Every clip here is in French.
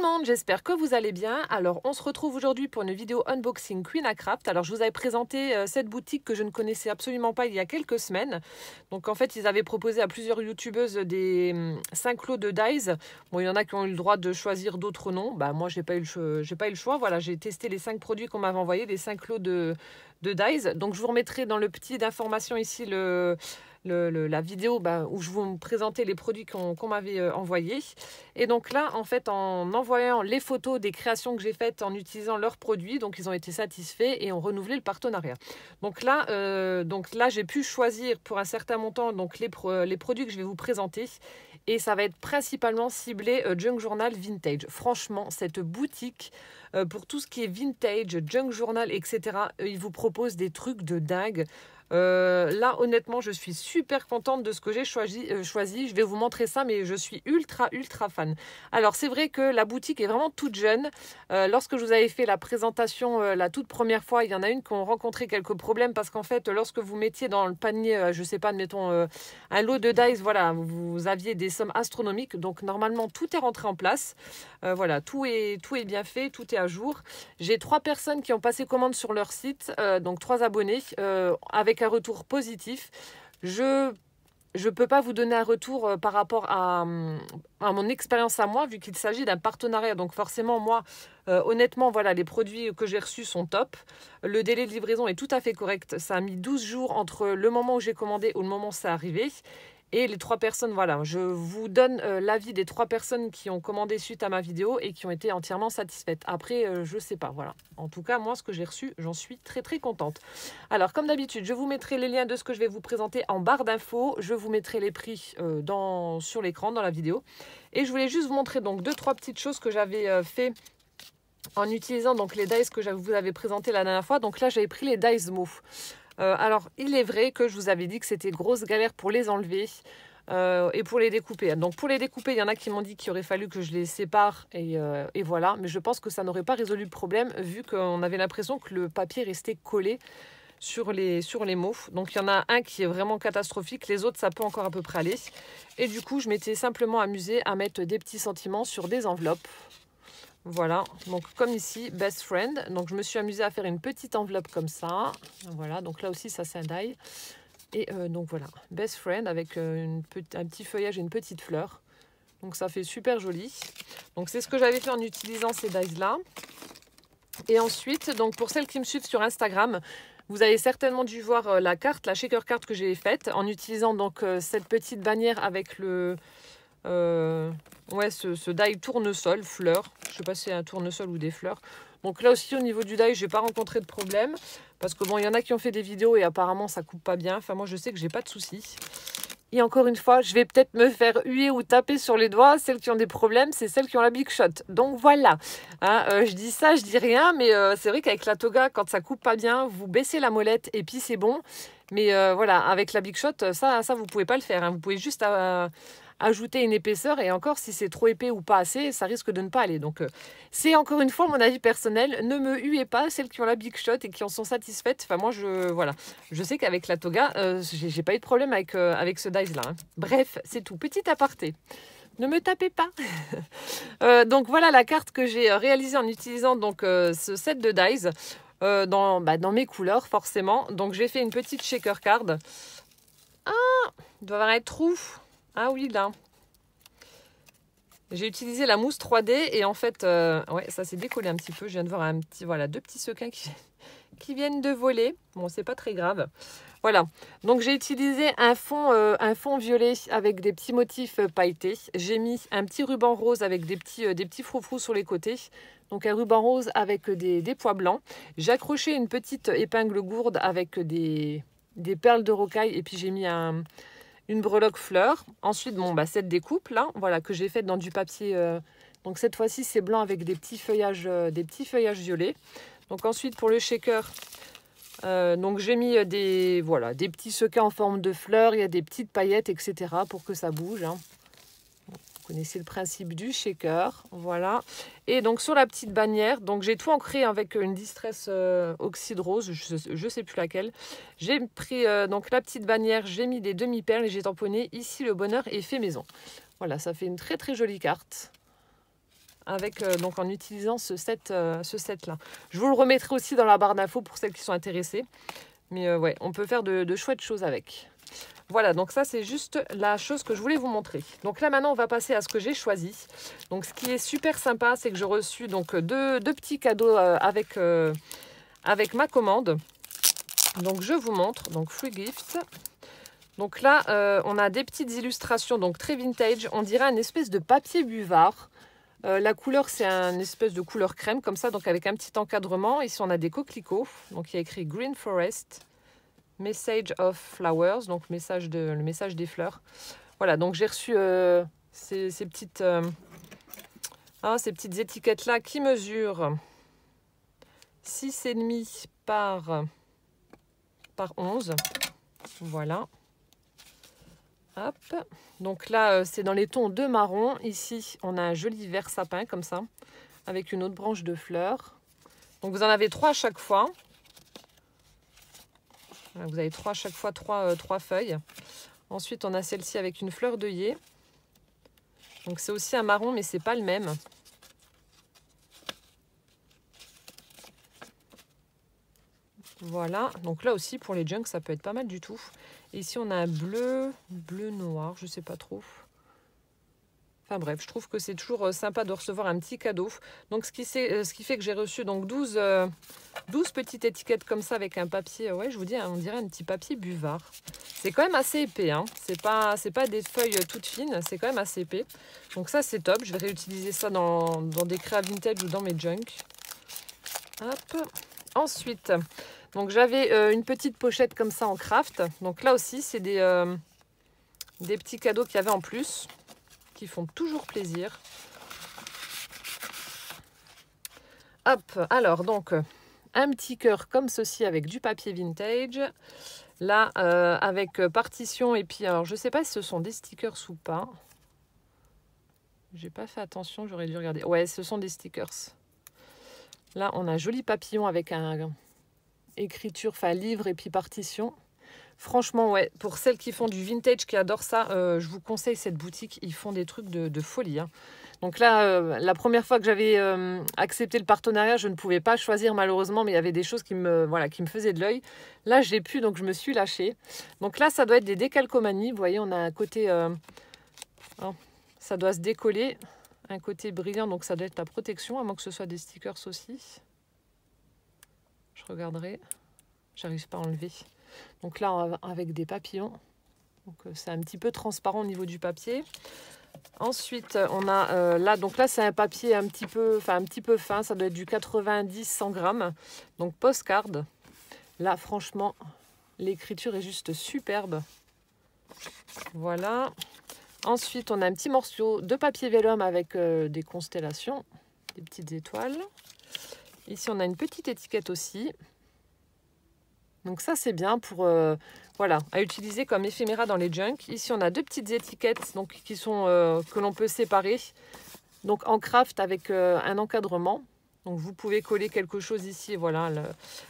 monde, j'espère que vous allez bien. Alors on se retrouve aujourd'hui pour une vidéo unboxing Queen à Craft. Alors je vous avais présenté cette boutique que je ne connaissais absolument pas il y a quelques semaines. Donc en fait ils avaient proposé à plusieurs youtubeuses des 5 lots de dies. Bon, il y en a qui ont eu le droit de choisir d'autres noms. Bah moi j'ai pas eu le choix. Voilà, j'ai testé les 5 produits qu'on m'avait envoyés, les 5 lots de dies. Donc je vous remettrai dans le petit d'information ici la vidéo où je vous présentais les produits qu'on m'avait envoyés. Et donc là, en fait, en envoyant les photos des créations que j'ai faites en utilisant leurs produits, donc ils ont été satisfaits et ont renouvelé le partenariat. Donc là, j'ai pu choisir pour un certain montant donc les produits que je vais vous présenter. Et ça va être principalement ciblé Junk Journal Vintage. Franchement, cette boutique, pour tout ce qui est vintage, Junk Journal, etc., ils vous proposent des trucs de dingue. Là honnêtement je suis super contente de ce que j'ai choisi. Je vais vous montrer ça, mais je suis ultra fan. Alors c'est vrai que la boutique est vraiment toute jeune. Lorsque je vous avais fait la présentation la toute première fois, il y en a une qui ont rencontré quelques problèmes parce qu'en fait lorsque vous mettiez dans le panier, je sais pas, admettons un lot de dice, voilà, vous aviez des sommes astronomiques. Donc normalement tout est rentré en place. Voilà, tout est bien fait, tout est à jour. J'ai 3 personnes qui ont passé commande sur leur site, donc 3 abonnés avec un retour positif. Je peux pas vous donner un retour par rapport à mon expérience à moi, vu qu'il s'agit d'un partenariat. Donc forcément, moi, honnêtement, voilà, les produits que j'ai reçus sont top. Le délai de livraison est tout à fait correct. Ça a mis 12 jours entre le moment où j'ai commandé ou le moment où c'est arrivé. Et les 3 personnes, voilà, je vous donne l'avis des 3 personnes qui ont commandé suite à ma vidéo et qui ont été entièrement satisfaites. Après, je sais pas, voilà. En tout cas, moi, ce que j'ai reçu, j'en suis très contente. Alors, comme d'habitude, je vous mettrai les liens de ce que je vais vous présenter en barre d'infos. Je vous mettrai les prix sur l'écran, dans la vidéo. Et je voulais juste vous montrer donc 2-3 petites choses que j'avais fait en utilisant donc les dies que je vous avais présenté la dernière fois. Donc là, j'avais pris les dies mauves. Alors, il est vrai que je vous avais dit que c'était grosse galère pour les enlever et pour les découper. Donc, pour les découper, il y en a qui m'ont dit qu'il aurait fallu que je les sépare et voilà. Mais je pense que ça n'aurait pas résolu le problème vu qu'on avait l'impression que le papier restait collé sur les mots. Donc, il y en a un qui est vraiment catastrophique. Les autres, ça peut encore à peu près aller. Et du coup, je m'étais simplement amusée à mettre des petits sentiments sur des enveloppes. Voilà, donc comme ici, Best Friend. Donc je me suis amusée à faire une petite enveloppe comme ça. Voilà, donc là aussi ça c'est un die. Et donc voilà, Best Friend avec un petit feuillage et une petite fleur. Donc ça fait super joli. Donc c'est ce que j'avais fait en utilisant ces dies là. Et ensuite, donc pour celles qui me suivent sur Instagram, vous avez certainement dû voir la shaker carte que j'ai faite en utilisant donc cette petite bannière avec le... ce die tournesol, fleurs. Je sais pas si c'est un tournesol ou des fleurs. Donc là aussi au niveau du die, j'ai pas rencontré de problème. Parce que bon, il y en a qui ont fait des vidéos et apparemment ça coupe pas bien. Enfin moi je sais que j'ai pas de soucis. Et encore une fois, je vais peut-être me faire huer ou taper sur les doigts. Celles qui ont des problèmes, c'est celles qui ont la Big Shot. Donc voilà. Hein, je dis ça, je dis rien. Mais c'est vrai qu'avec la Toga, quand ça coupe pas bien, vous baissez la molette et puis c'est bon. Mais voilà, avec la Big Shot, ça vous pouvez pas le faire. Hein. Vous pouvez juste ajouter une épaisseur et encore si c'est trop épais ou pas assez, ça risque de ne pas aller. Donc c'est encore une fois mon avis personnel. Ne me huez pas, celles qui ont la Big Shot et qui en sont satisfaites. Enfin moi je sais qu'avec la Toga, j'ai pas eu de problème avec ce dies là. Hein. Bref, c'est tout. Petit aparté. Ne me tapez pas. Donc voilà la carte que j'ai réalisée en utilisant donc ce set de dies. Dans mes couleurs forcément. Donc j'ai fait une petite shaker card. Ah, il doit y avoir un trou. Ah oui, là. J'ai utilisé la mousse 3D et en fait, ouais, ça s'est décollé un petit peu. Je viens de voir deux petits sequins qui viennent de voler. Bon, c'est pas très grave. Voilà. Donc, j'ai utilisé un fond violet avec des petits motifs pailletés. J'ai mis un petit ruban rose avec des petits froufrous sur les côtés. Donc, un ruban rose avec des pois blancs. J'ai accroché une petite épingle gourde avec des perles de rocaille et puis j'ai mis une breloque fleur. Ensuite, cette découpe là, voilà, que j'ai faite dans du papier. Donc cette fois-ci, c'est blanc avec des petits feuillages violets. Donc ensuite, pour le shaker, donc j'ai mis des petits sequins en forme de fleurs. Il y a des petites paillettes, etc. pour que ça bouge. Hein. Vous connaissez le principe du shaker, voilà. Et donc sur la petite bannière, donc j'ai tout ancré avec une Distress Oxyde Rose, je sais plus laquelle. J'ai pris donc la petite bannière, j'ai mis des demi-perles et j'ai tamponné ici le bonheur est fait maison. Voilà, ça fait une très jolie carte. avec, donc en utilisant ce set-là. Je vous le remettrai aussi dans la barre d'infos pour celles qui sont intéressées. Mais ouais, on peut faire de chouettes choses avec. Voilà, donc ça c'est juste la chose que je voulais vous montrer. Donc là maintenant on va passer à ce que j'ai choisi. Donc ce qui est super sympa, c'est que j'ai reçu donc deux petits cadeaux avec ma commande. Donc je vous montre, donc free gift. Donc là on a des petites illustrations, donc très vintage. On dirait une espèce de papier buvard. La couleur c'est une espèce de couleur crème comme ça, donc avec un petit encadrement. Ici on a des coquelicots, donc il y a écrit Green Forest. Message of Flowers, donc le message des fleurs. Voilà, donc j'ai reçu ces petites étiquettes-là qui mesurent 6,5 par 11. Voilà. Hop. Donc là, c'est dans les tons de marron. Ici, on a un joli vert sapin comme ça, avec une autre branche de fleurs. Donc vous en avez 3 à chaque fois. Voilà, vous avez 3 à chaque fois, 3 feuilles. Ensuite, on a celle-ci avec une fleur d'œillet. Donc c'est aussi un marron, mais c'est pas le même. Voilà, donc là aussi pour les junks, ça peut être pas mal du tout. Et ici, on a un bleu noir, je sais pas trop. Enfin bref, je trouve que c'est toujours sympa de recevoir un petit cadeau. Donc ce qui fait que j'ai reçu donc 12 petites étiquettes comme ça avec un papier, ouais, je vous dis, on dirait un petit papier buvard. C'est quand même assez épais, hein. C'est pas des feuilles toutes fines, c'est quand même assez épais. Donc ça c'est top, je vais réutiliser ça dans des créas vintage ou dans mes junk. Hop. Ensuite, donc j'avais une petite pochette comme ça en craft. Donc là aussi c'est des petits cadeaux qu'il y avait en plus, qui font toujours plaisir. Hop, alors donc un petit cœur comme ceci avec du papier vintage. Là, avec partition et puis, alors je sais pas si ce sont des stickers ou pas. J'ai pas fait attention, j'aurais dû regarder. Ouais, ce sont des stickers. Là, on a un joli papillon avec un écriture, enfin livre et puis partition. Franchement, ouais, pour celles qui font du vintage, qui adorent ça, je vous conseille cette boutique. Ils font des trucs de folie, hein. Donc là, la première fois que j'avais accepté le partenariat, je ne pouvais pas choisir malheureusement, mais il y avait des choses qui me faisaient de l'œil. Là, j'ai pu, donc je me suis lâchée. Donc là, ça doit être des décalcomanies. Vous voyez, on a un côté... ça doit se décoller. Un côté brillant, donc ça doit être la protection, à moins que ce soit des stickers aussi. Je regarderai. J'arrive pas à enlever. Donc là, avec des papillons. Donc c'est un petit peu transparent au niveau du papier. Ensuite, on a là, donc là c'est un papier un petit peu fin, ça doit être du 90-100 grammes. Donc postcard. Là, franchement, l'écriture est juste superbe. Voilà. Ensuite, on a un petit morceau de papier vélum avec des constellations, des petites étoiles. Ici, on a une petite étiquette aussi. Donc ça, c'est bien pour voilà, à utiliser comme éphéméra dans les junk. Ici, on a 2 petites étiquettes donc, qui sont, que l'on peut séparer. Donc en craft avec un encadrement. Donc vous pouvez coller quelque chose ici et voilà,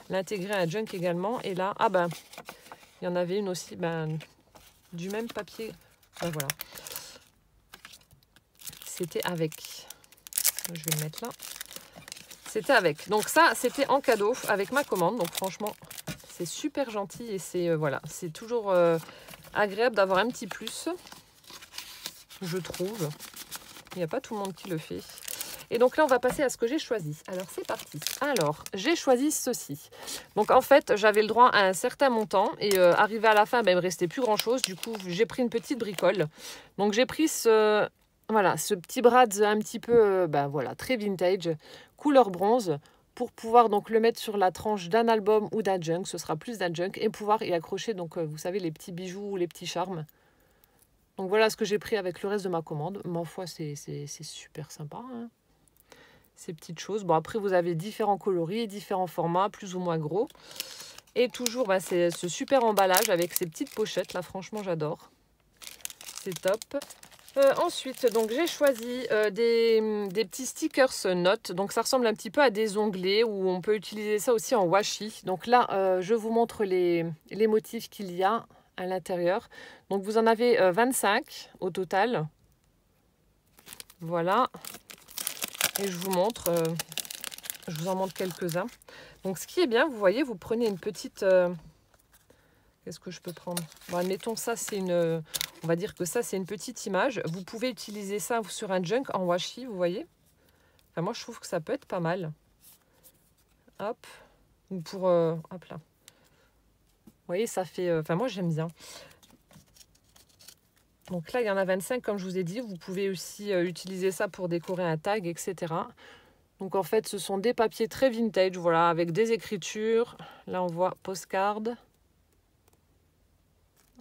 l'intégrer à un junk également. Et là, ah ben, il y en avait une aussi, ben, du même papier. Ben voilà. C'était avec. Je vais le mettre là. C'était avec. Donc ça, c'était en cadeau avec ma commande. Donc franchement, c'est super gentil et c'est voilà, c'est toujours agréable d'avoir un petit plus, je trouve. Il n'y a pas tout le monde qui le fait. Et donc là, on va passer à ce que j'ai choisi. Alors, c'est parti. Alors, j'ai choisi ceci. Donc, en fait, j'avais le droit à un certain montant. Et arrivé à la fin, ben, il ne me restait plus grand-chose. Du coup, j'ai pris une petite bricole. Donc, j'ai pris ce petit brad un petit peu, ben, voilà, très vintage, couleur bronze, pour pouvoir donc le mettre sur la tranche d'un album ou d'un junk. Ce sera plus d'un junk. Et pouvoir y accrocher, donc, vous savez, les petits bijoux ou les petits charmes. Donc, voilà ce que j'ai pris avec le reste de ma commande. Ma foi, c'est super sympa, hein, ces petites choses. Bon, après, vous avez différents coloris, différents formats, plus ou moins gros. Et toujours, bah, c'est ce super emballage avec ces petites pochettes. Là, franchement, j'adore. C'est top. Ensuite, donc j'ai choisi des petits stickers notes. Donc, ça ressemble un petit peu à des onglets où on peut utiliser ça aussi en washi. Donc là, je vous montre les motifs qu'il y a à l'intérieur. Donc, vous en avez 25 au total. Voilà. et je vous montre. Je vous en montre quelques-uns. Donc ce qui est bien, vous voyez, vous prenez une petite... Qu'est-ce que je peux prendre? Bon, admettons, ça c'est une... On va dire que ça c'est une petite image. Vous pouvez utiliser ça sur un junk en washi, vous voyez. Enfin, moi je trouve que ça peut être pas mal. Hop. Ou pour... hop là. Vous voyez, ça fait... Enfin, moi j'aime bien. Donc là, il y en a 25, comme je vous ai dit. Vous pouvez aussi utiliser ça pour décorer un tag, etc. Donc en fait, ce sont des papiers très vintage, voilà, avec des écritures. Là, on voit postcard.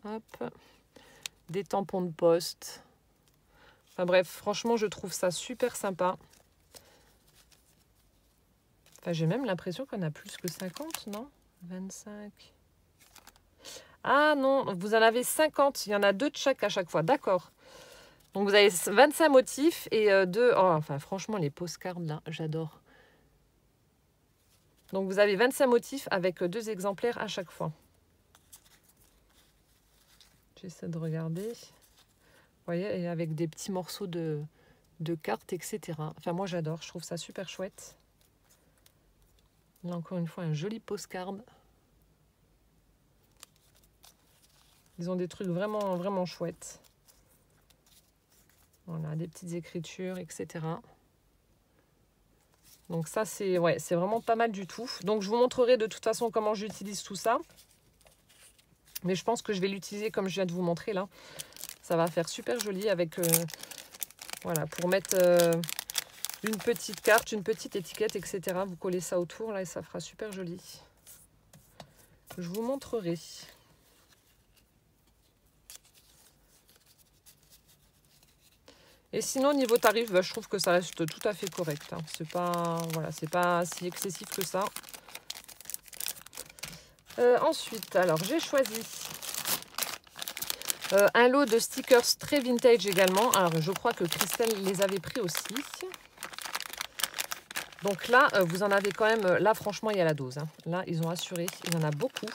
Hop. Des tampons de poste. Enfin bref, franchement, je trouve ça super sympa. Enfin, j'ai même l'impression qu'on a plus que 50, non? 25. Ah non, vous en avez 50. Il y en a 2 de chaque à chaque fois. D'accord. Donc vous avez 25 motifs et 2... Oh, enfin, franchement, les postcards, là, j'adore. Donc vous avez 25 motifs avec 2 exemplaires à chaque fois. J'essaie de regarder. Vous voyez, et avec des petits morceaux de cartes, etc. Enfin, moi, j'adore. Je trouve ça super chouette. Là, encore une fois, un joli postcard. Ils ont des trucs vraiment, vraiment chouettes. Voilà, des petites écritures, etc. Donc ça, c'est ouais, c'est vraiment pas mal du tout. Donc je vous montrerai de toute façon comment j'utilise tout ça. Mais je pense que je vais l'utiliser comme je viens de vous montrer là. Ça va faire super joli avec... voilà, pour mettre une petite carte, une petite étiquette, etc. Vous collez ça autour là et ça fera super joli. Je vous montrerai. Et sinon, niveau tarif, bah, je trouve que ça reste tout à fait correct. Hein. C'est pas, voilà, c'est pas si excessif que ça. Ensuite, alors j'ai choisi un lot de stickers très vintage également. Alors, je crois que Christelle les avait pris aussi. Donc là, vous en avez quand même... Là, franchement, il y a la dose. Hein. Là, ils ont assuré. Il y en a beaucoup.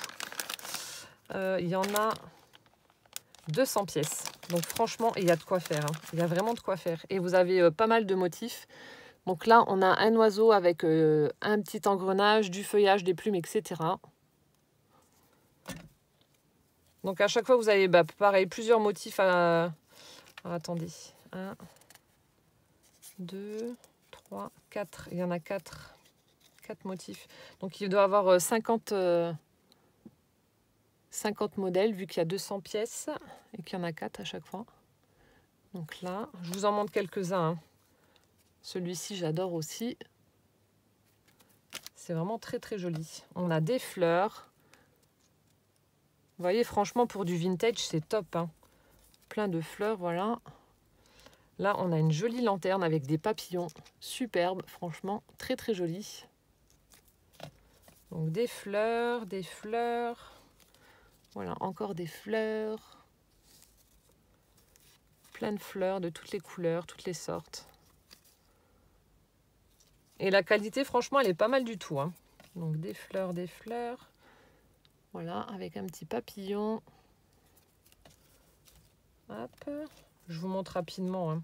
Il y en a 200 pièces. Donc franchement, il y a de quoi faire. Hein. Il y a vraiment de quoi faire. Et vous avez pas mal de motifs. Donc là, on a un oiseau avec un petit engrenage, du feuillage, des plumes, etc. Donc à chaque fois, vous avez pareil, plusieurs motifs à... Alors, attendez. 1, 2, 3, 4. Il y en a 4. 4 motifs. Donc il doit y avoir 50 modèles, vu qu'il y a 200 pièces et qu'il y en a 4 à chaque fois. Donc là, je vous en montre quelques-uns. Hein. Celui-ci, j'adore aussi. C'est vraiment très très joli. On a des fleurs. Vous voyez, franchement, pour du vintage, c'est top. Hein. Plein de fleurs, voilà. Là, on a une jolie lanterne avec des papillons. Superbe, franchement, très très joli. Donc des fleurs, des fleurs. Voilà, encore des fleurs. Plein de fleurs de toutes les couleurs, toutes les sortes. Et la qualité, franchement, elle est pas mal du tout. Hein. Donc des fleurs, des fleurs. Voilà, avec un petit papillon. Hop. Je vous montre rapidement. Hein.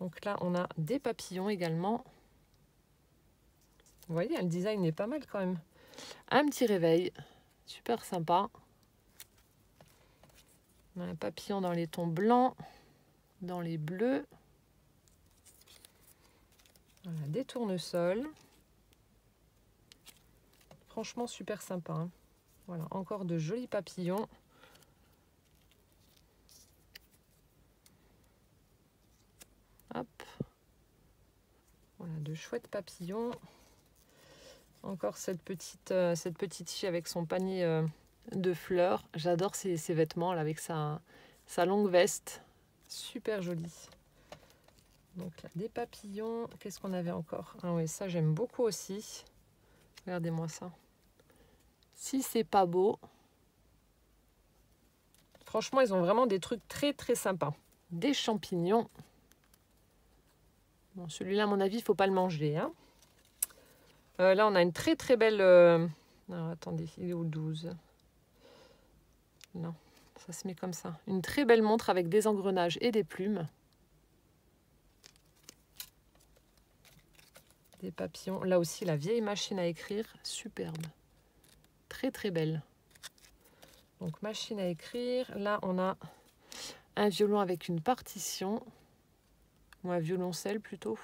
Donc là, on a des papillons également. Vous voyez, le design est pas mal quand même. Un petit réveil. Super sympa. On a un papillon dans les tons blancs, dans les bleus. Voilà, des tournesols. Franchement, super sympa. Hein. Voilà, encore de jolis papillons. Hop. Voilà, de chouettes papillons. Encore cette petite fille avec son panier de fleurs. J'adore ces vêtements là, avec sa longue veste. Super jolie. Donc là, des papillons. Qu'est-ce qu'on avait encore? Ah oui, ça j'aime beaucoup aussi. Regardez-moi ça. Si c'est pas beau. Franchement, ils ont vraiment des trucs très très sympas. Des champignons. Bon, celui-là, à mon avis, il ne faut pas le manger. Hein. Là, on a une très très belle... Alors, attendez, il est au 12. Non, ça se met comme ça. Une très belle montre avec des engrenages et des plumes. Des papillons. Là aussi, la vieille machine à écrire. Superbe. Très, très belle. Donc, machine à écrire. Là, on a un violon avec une partition. Ou un violoncelle, plutôt.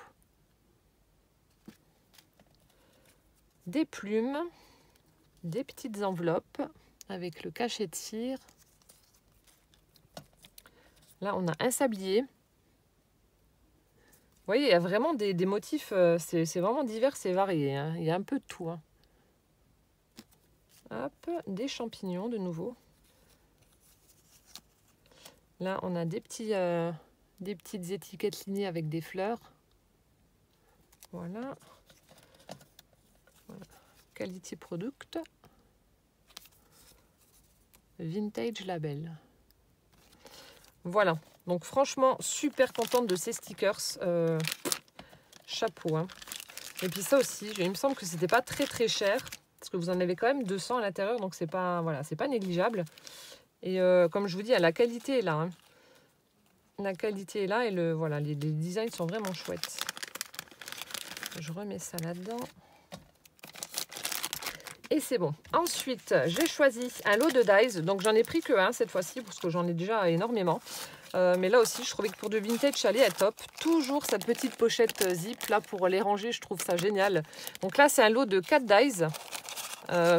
Des plumes. Des petites enveloppes avec le cachet de cire. Là, on a un sablier. Vous voyez, il y a vraiment des motifs, c'est vraiment divers et varié. Hein. Il y a un peu de tout. Hein. Hop, des champignons de nouveau. Là, on a des petites étiquettes lignées avec des fleurs. Voilà. Quality Product. Vintage Label. Voilà. Donc franchement, super contente de ces stickers. Chapeau. Hein. Et puis ça aussi, il me semble que c'était pas très très cher. Parce que vous en avez quand même 200 à l'intérieur. Donc c'est pas, voilà, c'est pas négligeable. Et comme je vous dis, la qualité est là. Hein. La qualité est là. Et voilà, les designs sont vraiment chouettes. Je remets ça là-dedans. Et c'est bon. Ensuite, j'ai choisi un lot de dies. Donc j'en ai pris que un cette fois-ci. Parce que j'en ai déjà énormément. Mais là aussi, je trouvais que pour du vintage, ça allait être top. Toujours cette petite pochette zip là pour les ranger, je trouve ça génial. Donc là, c'est un lot de 4 dies.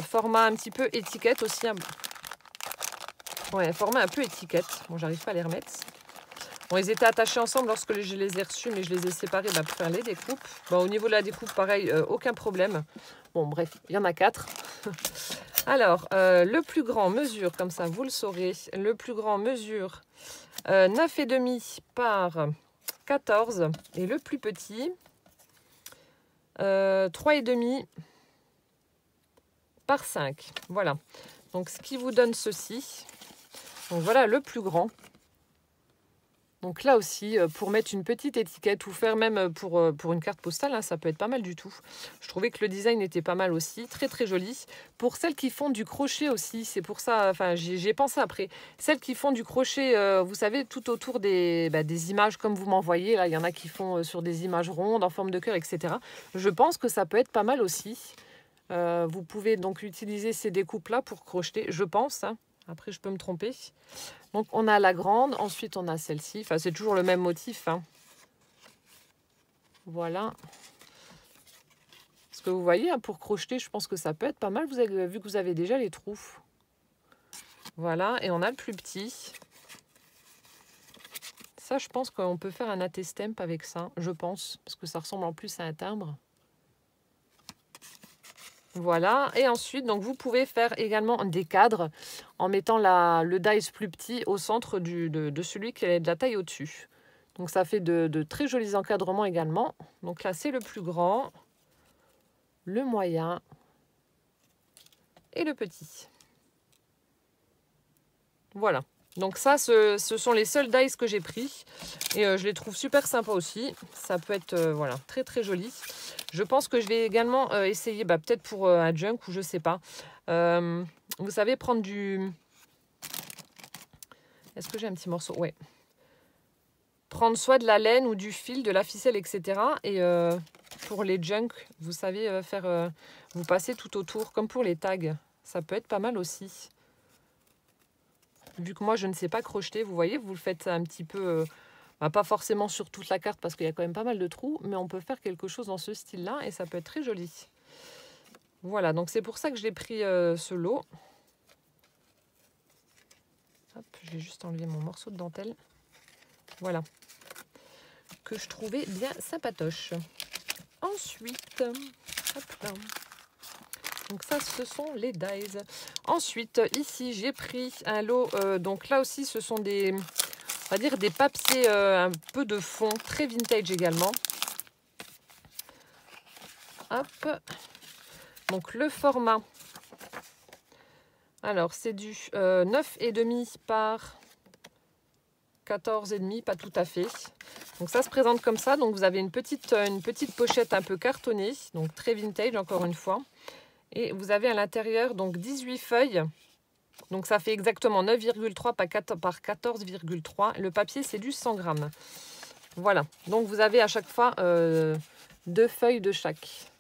Format un petit peu étiquette aussi. Ouais, format un peu étiquette. Bon, j'arrive pas à les remettre. Bon, ils étaient attachés ensemble lorsque je les ai reçus, mais je les ai séparés pour faire les découpes. Bon, au niveau de la découpe, pareil, aucun problème. Bon, bref, il y en a 4. Alors, le plus grand mesure, comme ça, vous le saurez. Le plus grand mesure 9,5 par 14. Et le plus petit, 3,5 par 5. Voilà. Donc, ce qui vous donne ceci. Donc, voilà le plus grand. Donc là aussi, pour mettre une petite étiquette ou faire même pour une carte postale, hein, ça peut être pas mal du tout. Je trouvais que le design était pas mal aussi, très très joli. Pour celles qui font du crochet aussi, c'est pour ça, enfin j'y ai pensé après. Celles qui font du crochet, vous savez, tout autour des images comme vous m'envoyez, là il y en a qui font sur des images rondes, en forme de cœur, etc. Je pense que ça peut être pas mal aussi. Vous pouvez donc utiliser ces découpes-là pour crocheter, je pense, hein. Après, je peux me tromper. Donc, on a la grande. Ensuite, on a celle-ci. Enfin, c'est toujours le même motif. Hein. Voilà. Ce que vous voyez, hein, pour crocheter, je pense que ça peut être pas mal. Vous avez vu que vous avez déjà les trous. Voilà. Et on a le plus petit. Ça, je pense qu'on peut faire un attestamp avec ça. Je pense. Parce que ça ressemble en plus à un timbre. Voilà, et ensuite, donc vous pouvez faire également des cadres en mettant le dies plus petit au centre de celui qui est de la taille au-dessus. Donc ça fait de très jolis encadrements également. Donc là, c'est le plus grand, le moyen et le petit. Voilà. Donc ça, ce sont les seuls dies que j'ai pris. Et je les trouve super sympas aussi. Ça peut être voilà, très très joli. Je pense que je vais également essayer, peut-être pour un junk ou je sais pas. Vous savez, prendre du... Est-ce que j'ai un petit morceau? Ouais. Prendre soit de la laine ou du fil, de la ficelle, etc. Et pour les junk, vous savez, vous passez tout autour, comme pour les tags. Ça peut être pas mal aussi. Vu que moi, je ne sais pas crocheter, vous voyez, vous le faites un petit peu... pas forcément sur toute la carte parce qu'il y a quand même pas mal de trous, mais on peut faire quelque chose dans ce style-là et ça peut être très joli. Voilà, donc c'est pour ça que j'ai pris ce lot. Hop, je vais juste enlever mon morceau de dentelle. Voilà, que je trouvais bien sympatoche. Ensuite, hop là. Donc ça, ce sont les dies. Ensuite, ici, j'ai pris un lot. Donc là aussi, ce sont des... On va dire des papiers un peu de fond, très vintage également. Hop. Donc le format. Alors c'est du 9,5 par 14,5, pas tout à fait. Donc ça se présente comme ça. Donc vous avez une petite pochette un peu cartonnée, donc très vintage encore une fois. Et vous avez à l'intérieur donc 18 feuilles. Donc ça fait exactement 9,3 par 14,3. Le papier, c'est du 100 grammes. Voilà. Donc vous avez à chaque fois 2 feuilles de chaque.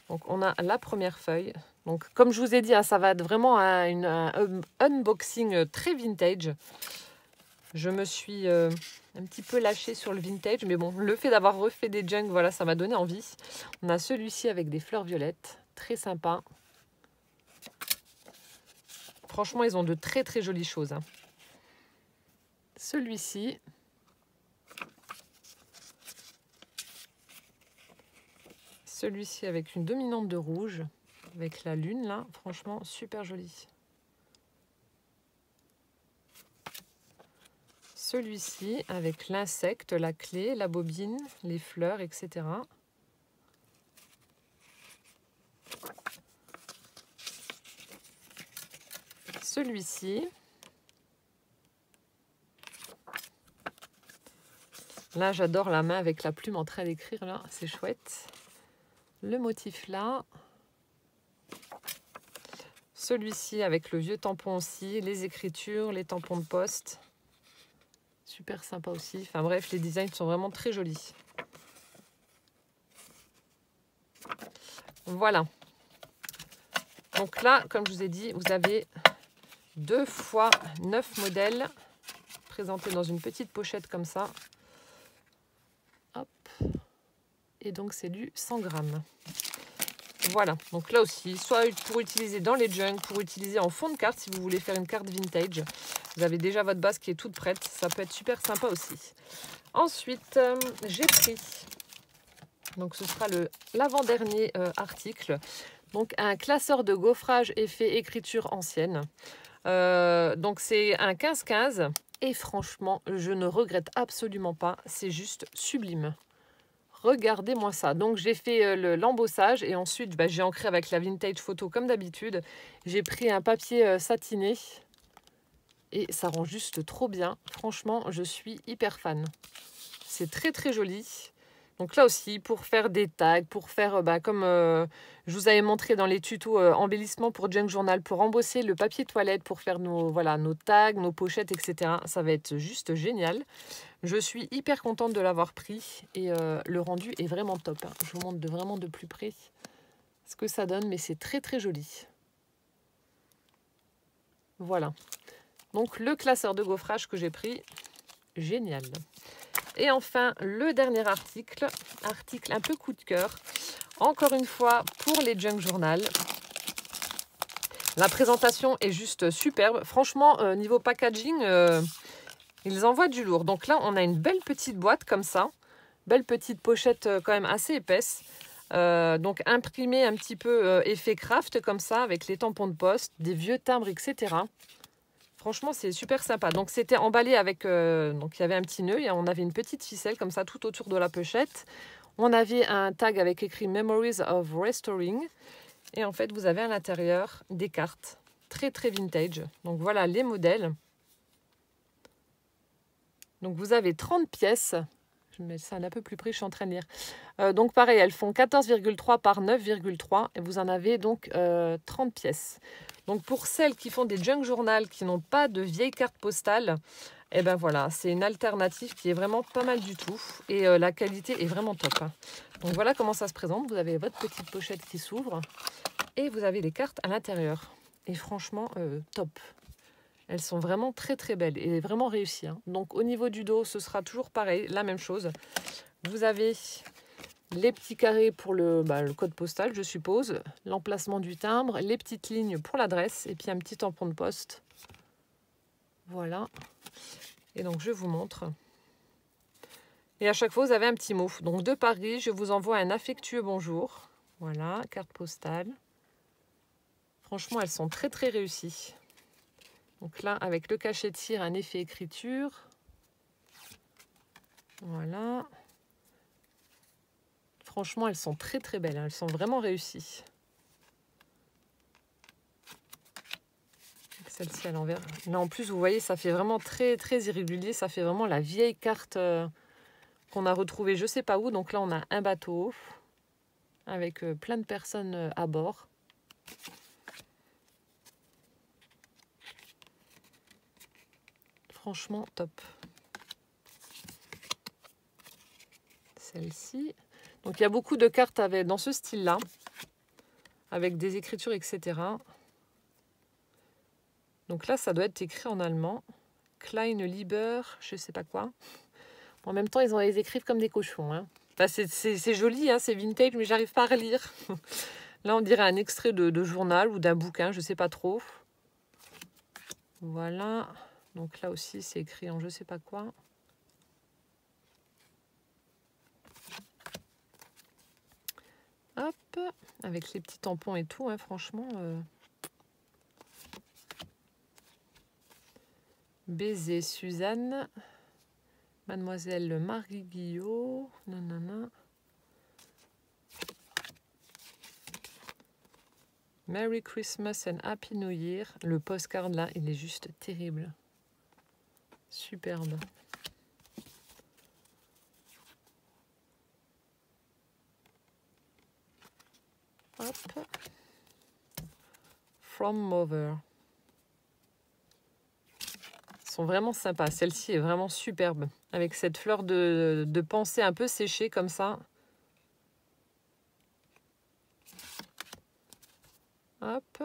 Donc on a la première feuille. Donc comme je vous ai dit, hein, ça va être vraiment un unboxing très vintage. Je me suis un petit peu lâchée sur le vintage, mais bon, le fait d'avoir refait des junk, voilà, ça m'a donné envie. On a celui-ci avec des fleurs violettes, très sympa. Franchement, ils ont de très très jolies choses, hein. Celui-ci. Celui-ci avec une dominante de rouge, avec la lune là, franchement super joli. Celui-ci avec l'insecte, la clé, la bobine, les fleurs, etc. Celui-ci. Là, j'adore la main avec la plume en train d'écrire, là, c'est chouette. Le motif là. Celui-ci avec le vieux tampon aussi, les écritures, les tampons de poste. Super sympa aussi. Enfin bref, les designs sont vraiment très jolis. Voilà. Donc là, comme je vous ai dit, vous avez 2 fois 9 modèles présentés dans une petite pochette comme ça. Hop. Et donc c'est du 100 grammes. Voilà, donc là aussi, soit pour utiliser dans les junk, pour utiliser en fond de carte si vous voulez faire une carte vintage. Vous avez déjà votre base qui est toute prête, ça peut être super sympa aussi. Ensuite, j'ai pris, donc ce sera l'avant-dernier article, donc un classeur de gaufrage effet écriture ancienne. Donc c'est un 15-15 et franchement, je ne regrette absolument pas, c'est juste sublime. Regardez-moi ça. Donc j'ai fait l'embossage et ensuite j'ai ancré avec la vintage photo comme d'habitude. J'ai pris un papier satiné et ça rend juste trop bien. Franchement, je suis hyper fan. C'est très très joli. Donc là aussi, pour faire des tags, pour faire comme je vous avais montré dans les tutos embellissement pour Junk Journal, pour embosser le papier toilette, pour faire nos tags, nos pochettes, etc. Ça va être juste génial. Je suis hyper contente de l'avoir pris et le rendu est vraiment top, hein. Je vous montre vraiment de plus près ce que ça donne, mais c'est très très joli. Voilà. Donc le classeur de gaufrage que j'ai pris, génial. Et enfin, le dernier article un peu coup de cœur. Encore une fois, pour les Junk Journal. La présentation est juste superbe. Franchement, niveau packaging, ils envoient du lourd. Donc là, on a une belle petite boîte comme ça. Belle petite pochette quand même assez épaisse. Donc imprimée un petit peu effet craft comme ça, avec les tampons de poste, des vieux timbres, etc. Franchement, c'est super sympa. Donc, c'était emballé avec... donc, il y avait un petit nœud et on avait une petite ficelle comme ça tout autour de la pochette. On avait un tag avec écrit Memories of Restoring. Et en fait, vous avez à l'intérieur des cartes très, très vintage. Donc, voilà les modèles. Donc, vous avez 30 pièces. Je mets ça un peu plus près, je suis en train de lire. Donc, pareil, elles font 14,3 par 9,3. Et vous en avez donc 30 pièces. Donc pour celles qui font des junk journal, qui n'ont pas de vieilles cartes postales, et ben voilà, c'est une alternative qui est vraiment pas mal du tout. Et la qualité est vraiment top, hein. Donc voilà comment ça se présente. Vous avez votre petite pochette qui s'ouvre et vous avez les cartes à l'intérieur. Et franchement, top. Elles sont vraiment très très belles et vraiment réussies, hein. Donc au niveau du dos, ce sera toujours pareil, la même chose. Vous avez les petits carrés pour le code postal, je suppose, l'emplacement du timbre, les petites lignes pour l'adresse et puis un petit tampon de poste. Voilà. Et donc, je vous montre. Et à chaque fois, vous avez un petit mot. Donc, de Paris, je vous envoie un affectueux bonjour. Voilà, carte postale. Franchement, elles sont très, très réussies. Donc là, avec le cachet de cire, un effet écriture. Voilà. Franchement, elles sont très très belles, hein. Elles sont vraiment réussies. Celle-ci à l'envers. Là, en plus, vous voyez, ça fait vraiment très très irrégulier. Ça fait vraiment la vieille carte qu'on a retrouvée je sais pas où. Donc là, on a un bateau avec plein de personnes à bord. Franchement, top. Celle-ci. Donc il y a beaucoup de cartes dans ce style-là, avec des écritures, etc. Donc là, ça doit être écrit en allemand. Kleine Lieber, je sais pas quoi. En même temps, ils écrivent comme des cochons. Hein. Enfin, c'est joli, hein, c'est vintage, mais j'arrive pas à relire. Là, on dirait un extrait de journal ou d'un bouquin, je sais pas trop. Voilà. Donc là aussi, c'est écrit en je sais pas quoi. Hop, avec les petits tampons et tout, hein, franchement. Baiser Suzanne. Mademoiselle Marie Guillot. Nanana. Merry Christmas and Happy New Year. Le postcard là, il est juste terrible. Superbe. Hop. From Mother. Ils sont vraiment sympas. Celle-ci est vraiment superbe. Avec cette fleur de pensée un peu séchée comme ça. Hop.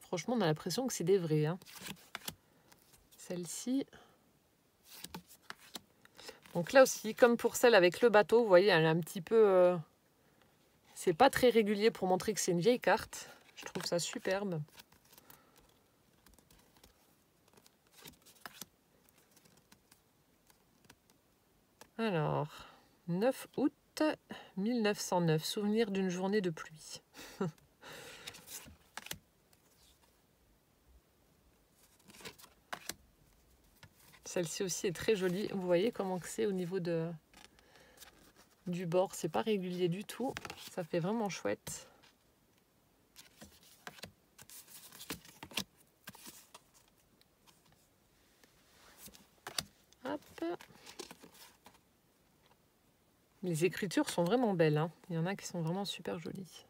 Franchement, on a l'impression que c'est des vrais. Hein. Celle-ci. Donc là aussi, comme pour celle avec le bateau, vous voyez, elle est un petit peu... C'est pas très régulier pour montrer que c'est une vieille carte. Je trouve ça superbe. Alors, 9 août 1909, souvenir d'une journée de pluie. Celle-ci aussi est très jolie. Vous voyez comment c'est au niveau du bord. C'est pas régulier du tout. Ça fait vraiment chouette. Hop. Les écritures sont vraiment belles. Hein. Il y en a qui sont vraiment super jolies.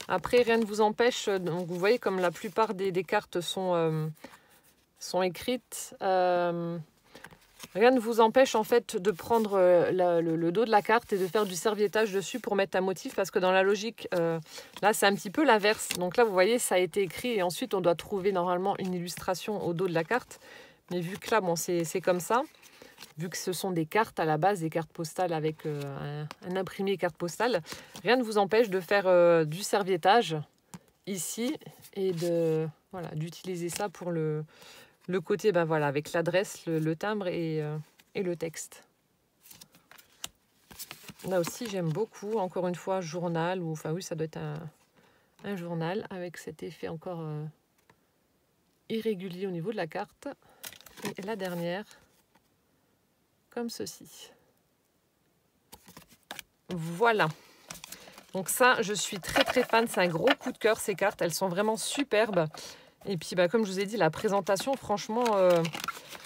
Après, rien ne vous empêche, donc vous voyez comme la plupart des cartes sont écrites, rien ne vous empêche en fait de prendre le dos de la carte et de faire du serviettage dessus pour mettre un motif, parce que dans la logique, là c'est un petit peu l'inverse. Donc là vous voyez ça a été écrit et ensuite on doit trouver normalement une illustration au dos de la carte. Mais vu que là bon, c'est comme ça, vu que ce sont des cartes à la base, des cartes postales avec un imprimé carte postale, rien ne vous empêche de faire du serviettage ici et d'utiliser ça pour le côté ben voilà, avec l'adresse, le timbre et le texte. Là aussi j'aime beaucoup, encore une fois, journal, ou enfin oui ça doit être un journal avec cet effet encore irrégulier au niveau de la carte. Et la dernière, comme ceci. Voilà. Donc ça, je suis très très fan. C'est un gros coup de cœur ces cartes. Elles sont vraiment superbes. Et puis bah, comme je vous ai dit, la présentation, franchement,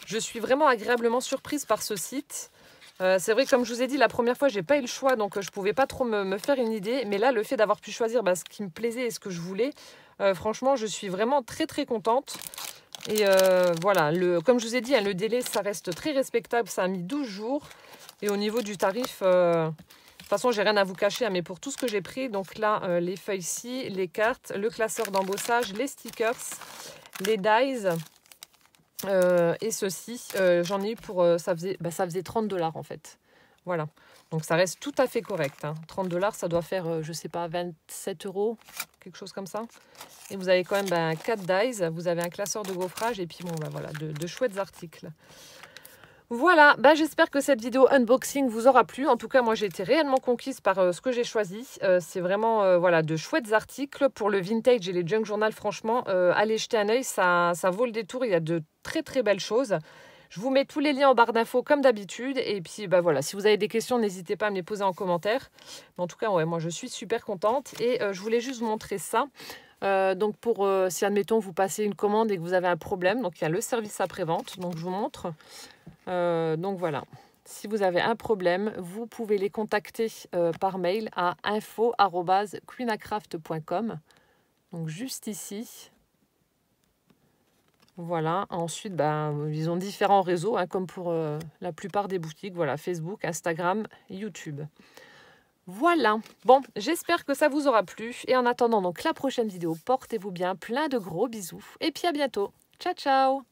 je suis vraiment agréablement surprise par ce site. C'est vrai, comme je vous ai dit, la première fois, j'ai pas eu le choix, donc je pouvais pas trop me faire une idée. Mais là, le fait d'avoir pu choisir ce qui me plaisait et ce que je voulais, franchement, je suis vraiment très très contente. Et voilà, comme je vous ai dit, le délai, ça reste très respectable. Ça a mis 12 jours. Et au niveau du tarif, de toute façon, j'ai rien à vous cacher, mais pour tout ce que j'ai pris, donc là, les feuilles-ci, les cartes, le classeur d'embossage, les stickers, les dies et ceci, j'en ai eu pour, ça faisait 30 $ en fait. Voilà, donc ça reste tout à fait correct. Hein. 30 $, ça doit faire, je sais pas, 27 €, quelque chose comme ça. Et vous avez quand même 4 dies, vous avez un classeur de gaufrage et puis bon, voilà, de chouettes articles. Voilà, j'espère que cette vidéo unboxing vous aura plu. En tout cas, moi, j'ai été réellement conquise par ce que j'ai choisi. C'est vraiment voilà, de chouettes articles pour le vintage et les junk journal. Franchement, allez jeter un œil, ça vaut le détour. Il y a de très, très belles choses. Je vous mets tous les liens en barre d'infos comme d'habitude. Et puis, voilà, si vous avez des questions, n'hésitez pas à me les poser en commentaire. Mais en tout cas, ouais, moi, je suis super contente. Et je voulais juste vous montrer ça. Donc, si, admettons, vous passez une commande et que vous avez un problème, donc il y a le service après-vente. Donc, je vous montre. Donc voilà, si vous avez un problème, vous pouvez les contacter par mail à info@queenacraft.com. Donc juste ici, Voilà, ensuite, ben, ils ont différents réseaux, hein, comme pour la plupart des boutiques. Voilà, Facebook, Instagram, YouTube. Voilà, bon, j'espère que ça vous aura plu. Et en attendant donc la prochaine vidéo, portez-vous bien, plein de gros bisous. Et puis à bientôt. Ciao, ciao!